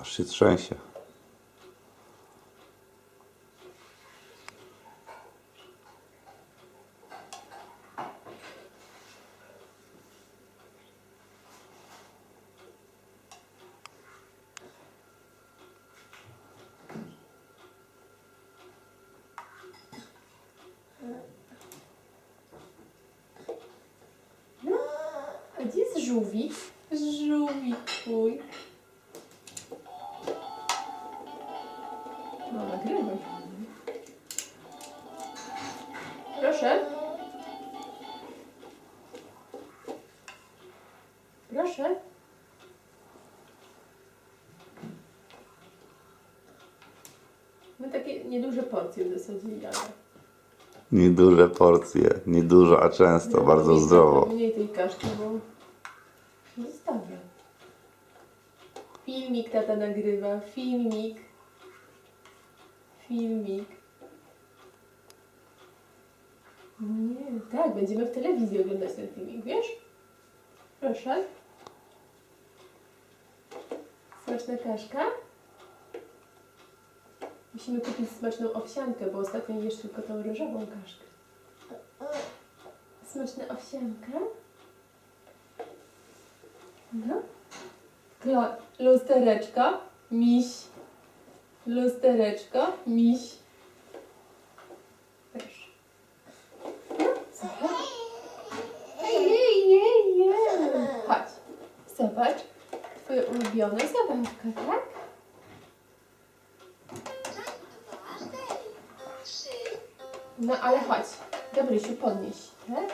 Aż się trzęsie. A gdzie jest żółwik? Żółwik twój. No, nagrywaj. Proszę. Proszę. My takie nieduże porcje w zasadzie jadamy. Nieduże porcje. Niedużo, a często. Bardzo zdrowo. Mniej tej kaszki, bo zostawiam. Filmik tata nagrywa. Filmik. Nie, tak, będziemy w telewizji oglądać ten filmik, wiesz? Proszę. Smaczna kaszka. Musimy kupić smaczną owsiankę, bo ostatnio jesz tylko tą ryżową kaszkę. Smaczna owsianka. No. Lustereczko. Miś. Lustereczko. Miś. Też. No, zobacz. Jej. Chodź. Zobacz. Twoja ulubiona zabawka, tak? No ale chodź. Gabrysiu, podnieś, tak?